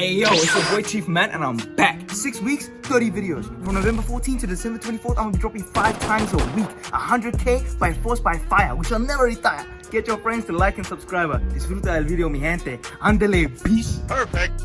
Hey yo, it's your boy Chief Man and I'm back. 6 weeks, 30 videos. From November 14th to December 24th, I'm gonna be dropping 5 times a week. 100k by force by fire. We shall never retire. Get your friends to like and subscribe. Disfruta el video, mi gente. Andale, peace. Perfect.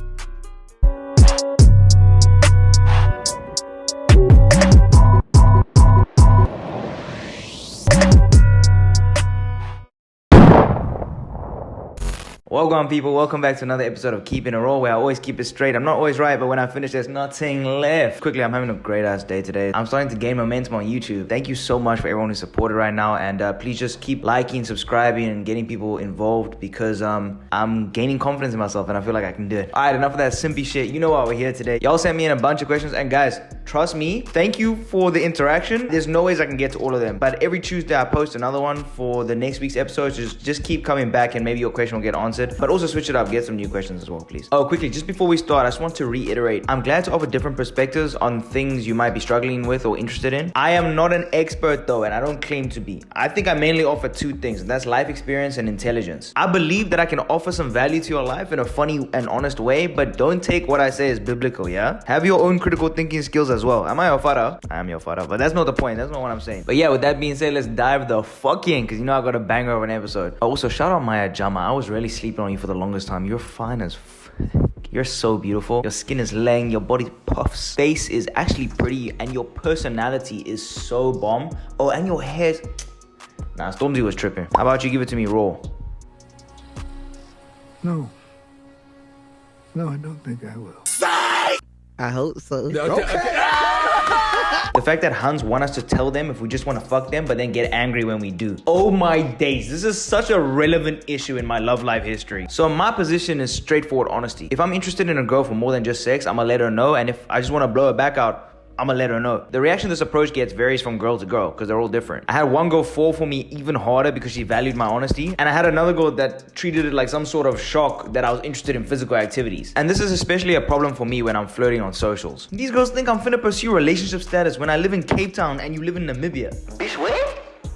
Welcome people, welcome back to another episode of Keeping It Raw, where I always keep it straight. I'm not always right, but when I finish there's nothing left. Quickly, I'm having a great ass day today. I'm starting to gain momentum on YouTube. Thank you so much for everyone who's supported right now, and please just keep liking, subscribing, and getting people involved because I'm gaining confidence in myself and I feel like I can do it. Alright, enough of that simpy shit. You know why we're here today. Y'all sent me in a bunch of questions, and guys, trust me, thank you for the interaction. There's no ways I can get to all of them, but every Tuesday I post another one for the next week's episode. Just keep coming back and maybe your question will get answered, but also switch it up, get some new questions as well, please. Oh, quickly, just before we start, I just want to reiterate, I'm glad to offer different perspectives on things you might be struggling with or interested in. I am not an expert though, and I don't claim to be. I think I mainly offer 2 things, and that's life experience and intelligence. I believe that I can offer some value to your life in a funny and honest way, but don't take what I say as biblical, yeah? Have your own critical thinking skills as well. Am I your father? I am your father, but that's not the point. That's not what I'm saying. But yeah, with that being said, let's dive the fuck in, because you know I got a banger of an episode. Also, shout out Maya Jama. I was really sleeping on you for the longest time. You're fine as you're so beautiful. Your skin is laying, your body puffs, face is actually pretty, and your personality is so bomb. Oh, and your hair's... Nah, Stormzy was tripping. How about you give it to me raw? No, I don't think I will. I hope so. The fact that Huns want us to tell them if we just want to fuck them, but then get angry when we do. Oh my days, this is such a relevant issue in my love life history. So my position is straightforward honesty. If I'm interested in a girl for more than just sex, I'ma let her know, and if I just want to blow her back out, I'ma let her know. The reaction this approach gets varies from girl to girl because they're all different. I had one girl fall for me even harder because she valued my honesty, and I had another girl that treated it like some sort of shock that I was interested in physical activities. And this is especially a problem for me when I'm flirting on socials. These girls think I'm finna pursue relationship status when I live in Cape Town and you live in Namibia. Bitch, where?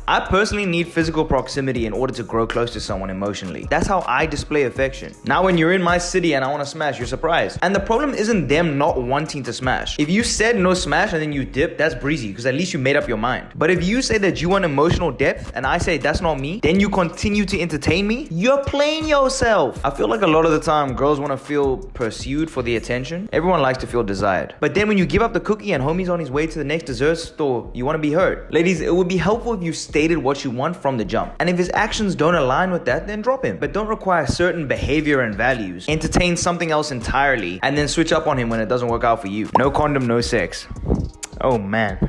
I personally need physical proximity in order to grow close to someone emotionally. That's how I display affection. Now when you're in my city and I want to smash, you're surprised. And the problem isn't them not wanting to smash. If you said no smash and then you dip, that's breezy because at least you made up your mind. But if you say that you want emotional depth and I say that's not me, then you continue to entertain me, you're playing yourself. I feel like a lot of the time girls want to feel pursued for the attention. Everyone likes to feel desired. But then when you give up the cookie and homie's on his way to the next dessert store, you want to be heard. Ladies, it would be helpful if you stated what you want from the jump. And if his actions don't align with that, then drop him. But don't require certain behavior and values. Entertain something else entirely and then switch up on him when it doesn't work out for you. No condom, no sex. Oh man.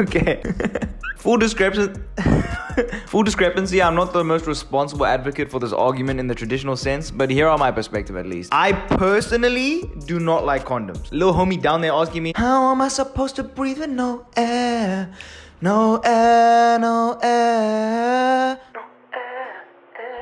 Okay. Full discrepancy, I'm not the most responsible advocate for this argument in the traditional sense, but here are my perspective at least. I personally do not like condoms. Little homie down there asking me, how am I supposed to breathe with no air? No air, no air.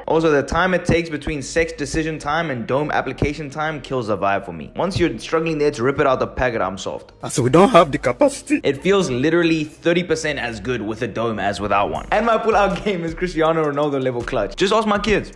Also, the time it takes between sex decision time and dome application time kills the vibe for me. Once you're struggling there to rip it out the packet, I'm soft. So we don't have the capacity. It feels literally 30% as good with a dome as without one. And my pull-out game is Cristiano Ronaldo level clutch. Just ask my kids.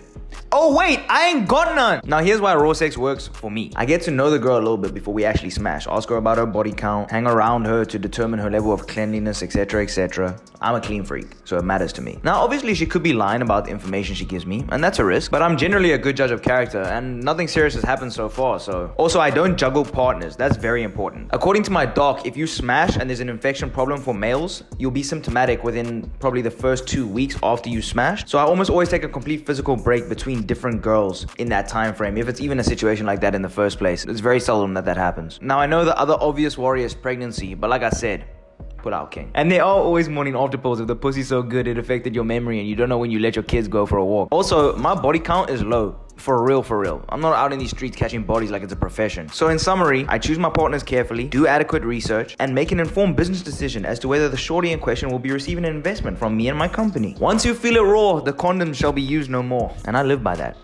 Oh wait, I ain't got none. Now here's why raw sex works for me. I get to know the girl a little bit before we actually smash. Ask her about her body count, hang around her to determine her level of cleanliness, etc, etc. I'm a clean freak, so it matters to me. Now obviously she could be lying about the information she gives me, and that's a risk, but I'm generally a good judge of character and nothing serious has happened so far. So also, I don't juggle partners. That's very important. According to my doc, if you smash and there's an infection problem for males, you'll be symptomatic within probably the first 2 weeks after you smash. So I almost always take a complete physical break between different girls in that time frame, if it's even a situation like that in the first place. It's very seldom that happens. Now I know the other obvious worry is pregnancy, but like I said, pull out king. And they are always morning after pills if the pussy's so good it affected your memory and you don't know when you let your kids go for a walk. Also, my body count is low. For real. I'm not out in these streets catching bodies like it's a profession. So in summary, I choose my partners carefully, do adequate research, and make an informed business decision as to whether the shorty in question will be receiving an investment from me and my company. Once you feel it raw, the condoms shall be used no more. And I live by that.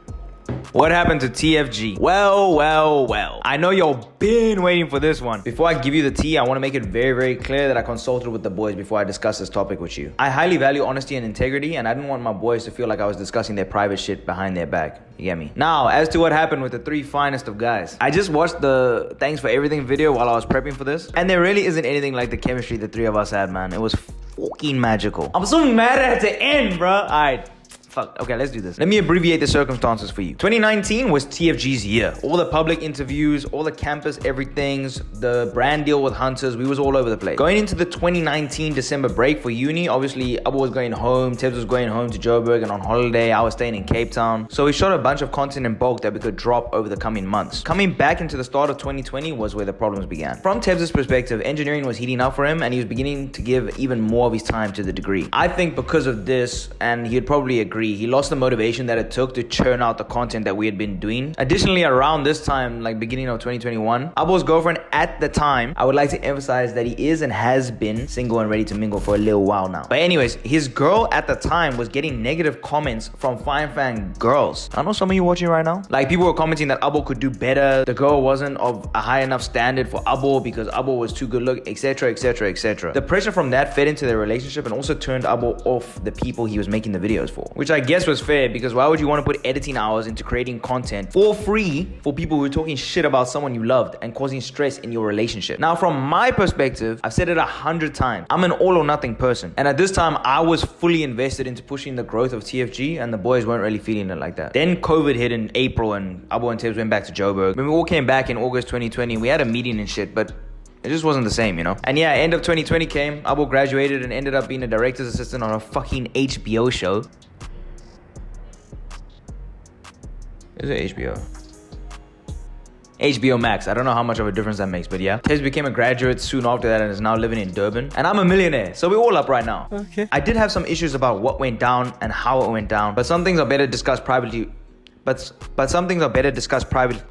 What happened to TFG? Well. I know y'all been waiting for this one. Before I give you the tea, I want to make it very clear that I consulted with the boys before I discuss this topic with you. I highly value honesty and integrity, and I didn't want my boys to feel like I was discussing their private shit behind their back. You get me? Now, as to what happened with the 3 finest of guys. I just watched the thanks for everything video while I was prepping for this, and there really isn't anything like the chemistry the 3 of us had, man. It was fucking magical. I'm so mad at it to end, bro. Alright. Fuck. Okay, let's do this. Let me abbreviate the circumstances for you. 2019 was TFG's year. All the public interviews, all the campus everythings, the brand deal with Hunters, we was all over the place. Going into the 2019 December break for uni, obviously, Abu was going home, Tibbs was going home to Joburg and on holiday. I was staying in Cape Town. So we shot a bunch of content in bulk that we could drop over the coming months. Coming back into the start of 2020 was where the problems began. From Tibbs' perspective, engineering was heating up for him and he was beginning to give even more of his time to the degree. I think because of this, and he'd probably agree, he lost the motivation that it took to churn out the content that we had been doing. Additionally, around this time, like beginning of 2021, Abu's girlfriend at the time, I would like to emphasize that he is and has been single and ready to mingle for a little while now. But anyways, his girl at the time was getting negative comments from fine fan girls. I know some of you watching right now. Like people were commenting that Abu could do better. The girl wasn't of a high enough standard for Abu because Abu was too good looking, etc. The pressure from that fed into their relationship and also turned Abu off the people he was making the videos for, which I guess was fair because why would you want to put editing hours into creating content for free for people who are talking shit about someone you loved and causing stress in your relationship? Now, from my perspective, I've said it 100 times. I'm an all or nothing person. And at this time, I was fully invested into pushing the growth of TFG and the boys weren't really feeling it like that. Then COVID hit in April and Abu and Tibbs went back to Joburg. When we all came back in August 2020, we had a meeting and shit, but it just wasn't the same, you know? And yeah, end of 2020 came, Abu graduated and ended up being a director's assistant on a fucking HBO show. Is it HBO? HBO Max. I don't know how much of a difference that makes, but yeah. Tibbs became a graduate soon after that and is now living in Durban. And I'm a millionaire, so we're all up right now. Okay. I did have some issues about what went down and how it went down, but some things are better discussed privately. But some things are better discussed privately.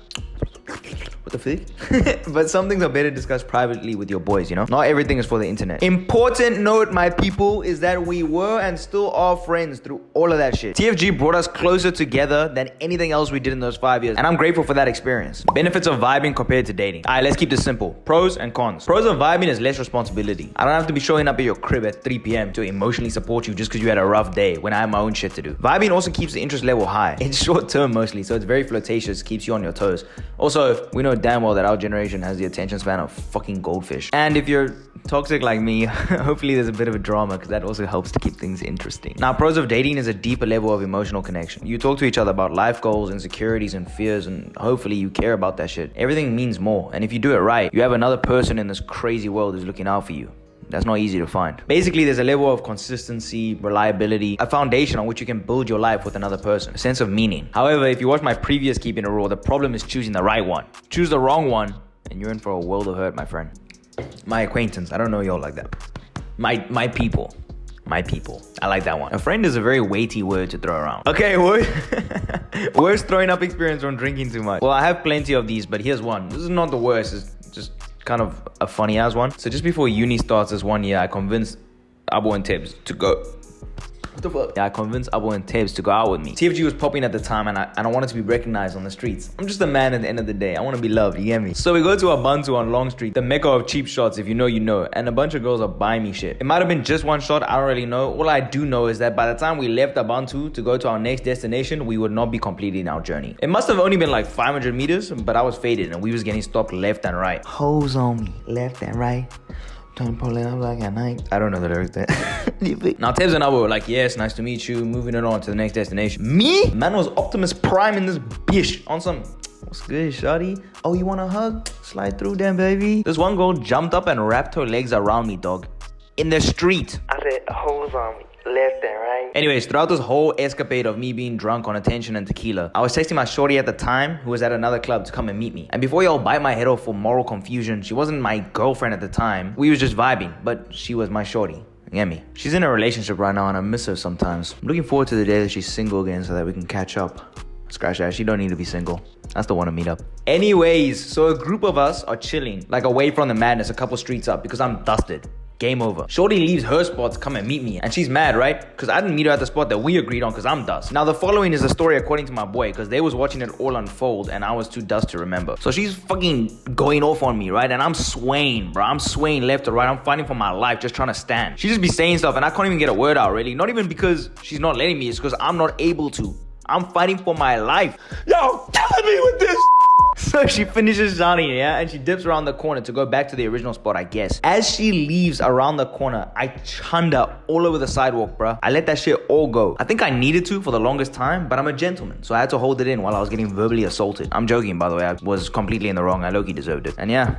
What the fuck? But some things are better discussed privately with your boys, you know? Not everything is for the internet. Important note, my people, is that we were and still are friends through all of that shit. TFG brought us closer together than anything else we did in those 5 years. And I'm grateful for that experience. Benefits of vibing compared to dating. Alright, let's keep this simple. Pros and cons. Pros of vibing is less responsibility. I don't have to be showing up at your crib at 3 p.m. to emotionally support you just because you had a rough day when I have my own shit to do. Vibing also keeps the interest level high. It's short term mostly, so it's very flirtatious, keeps you on your toes. Also, we know damn well that our generation has the attention span of fucking goldfish. And if you're toxic like me, hopefully there's a bit of a drama because that also helps to keep things interesting. Now, pros of dating is a deeper level of emotional connection. You talk to each other about life goals, insecurities, and fears, and hopefully you care about that shit. Everything means more, and if you do it right, you have another person in this crazy world who's looking out for you. That's not easy to find. Basically, there's a level of consistency, reliability, a foundation on which you can build your life with another person, a sense of meaning. However, if you watch my previous Keeping It Raw, the problem is choosing the right one. Choose the wrong one, and you're in for a world of hurt, my friend. My acquaintance, I don't know y'all like that. My people. My people. I like that one. A friend is a very weighty word to throw around. Okay, worst throwing up experience from drinking too much. Well, I have plenty of these, but here's one. This is not the worst, it's just kind of a funny ass one. So just before uni starts this one year, I convinced Abu and Tibbs to go. What the fuck? Yeah, I convinced Abu and Tibbs to go out with me. TFG was popping at the time and I wanted to be recognized on the streets. I'm just a man at the end of the day. I want to be loved, you get me? So we go to a Bantu on Long Street, the mecca of cheap shots, if you know, you know. And a bunch of girls are buying me shit. It might have been just one shot, I don't really know. All I do know is that by the time we left the Bantu to go to our next destination, we would not be completing our journey. It must have only been like 500 meters, but I was faded and we was getting stopped left and right. Hoes on me, left and right. Don't pull it up like a night. I don't know the lyrics there. Now Tibbs and I were like, yes, nice to meet you. Moving it on to the next destination. Me? Man was Optimus Prime in this bitch on some, what's good, shawty? Oh, you want a hug? Slide through them, baby. This one girl jumped up and wrapped her legs around me, dog. In the street. I said, hoes on me. Left and right. Anyways, throughout this whole escapade of me being drunk on attention and tequila, I was texting my shorty at the time who was at another club to come and meet me. And before y'all bite my head off for moral confusion, she wasn't my girlfriend at the time. We was just vibing, but she was my shorty. You get me? She's in a relationship right now and I miss her sometimes. I'm looking forward to the day that she's single again so that we can catch up. Scratch that, she don't need to be single. I still want to meet up. Anyways, so a group of us are chilling, like away from the madness, a couple streets up, because I'm dusted. Game over. Shorty leaves her spot to come and meet me, and she's mad, right? Because I didn't meet her at the spot that we agreed on because I'm dust. Now, the following is the story according to my boy, because they was watching it all unfold and I was too dust to remember. So she's fucking going off on me, right? And I'm swaying, bro. I'm swaying left to right. I'm fighting for my life, just trying to stand. She just be saying stuff and I can't even get a word out, really. Not even because she's not letting me, it's because I'm not able to. I'm fighting for my life. Yo, killing me with this. So she finishes Johnny, yeah, and she dips around the corner to go back to the original spot, I guess. As she leaves around the corner, I chunda all over the sidewalk, bruh. I let that shit all go. I think I needed to for the longest time, but I'm a gentleman, so I had to hold it in while I was getting verbally assaulted. I'm joking, by the way. I was completely in the wrong. I low-key deserved it. And yeah,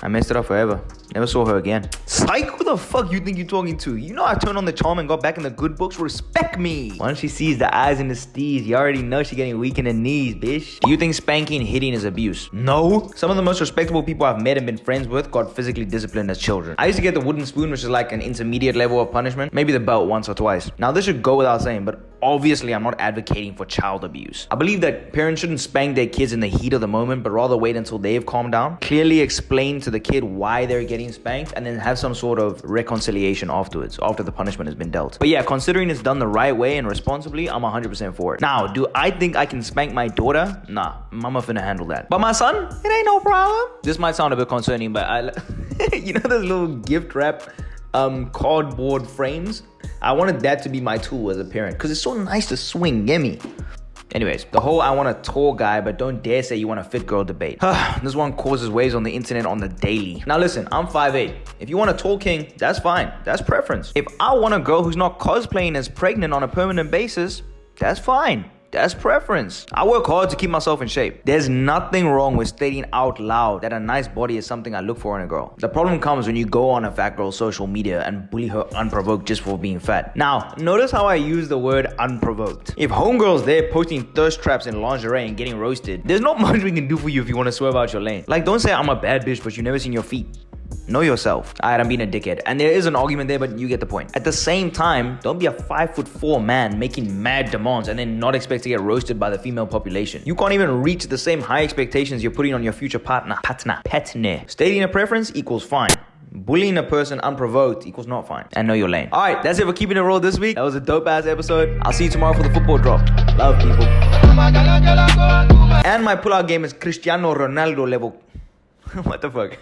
I messed it up forever. Never saw her again. Psych, who the fuck you think you're talking to? You know I turned on the charm and got back in the good books. Respect me. Once she sees the eyes and the steez, you already know she getting weak in the knees, bitch. Do you think spanking and hitting is abuse? No. Some of the most respectable people I've met and been friends with got physically disciplined as children. I used to get the wooden spoon, which is like an intermediate level of punishment. Maybe the belt once or twice. Now this should go without saying, but obviously I'm not advocating for child abuse. I believe that parents shouldn't spank their kids in the heat of the moment, but rather wait until they've calmed down. Clearly explain to the kid why they're getting spanked, and then have some sort of reconciliation afterwards, after the punishment has been dealt. But yeah, considering it's done the right way and responsibly, I'm 100% for it. Now, do I think I can spank my daughter? Nah, mama finna handle that. But my son, it ain't no problem. This might sound a bit concerning, but you know those little gift wrap cardboard frames? I wanted that to be my tool as a parent, because it's so nice to swing, get me? Anyways, the whole I want a tall guy but don't dare say you want a fit girl debate. This one causes waves on the internet on the daily. Now listen, I'm 5'8". If you want a tall king, that's fine. That's preference. If I want a girl who's not cosplaying as pregnant on a permanent basis, that's fine. That's preference. I work hard to keep myself in shape. There's nothing wrong with stating out loud that a nice body is something I look for in a girl. The problem comes when you go on a fat girl's social media and bully her unprovoked just for being fat. Now, notice how I use the word unprovoked. If homegirl's there posting thirst traps in lingerie and getting roasted, there's not much we can do for you if you want to swerve out your lane. Like, don't say I'm a bad bitch but you've never seen your feet. Know yourself. Alright, I'm being a dickhead. And there is an argument there, but you get the point. At the same time, don't be a 5'4" man making mad demands and then not expect to get roasted by the female population. You can't even reach the same high expectations you're putting on your future partner. Stating a preference equals fine. Bullying a person unprovoked equals not fine. And know your lane. Alright, that's it for keeping it real this week. That was a dope ass episode. I'll see you tomorrow for the football drop. Love, people. And my pull-out game is Cristiano Ronaldo level. What the fuck?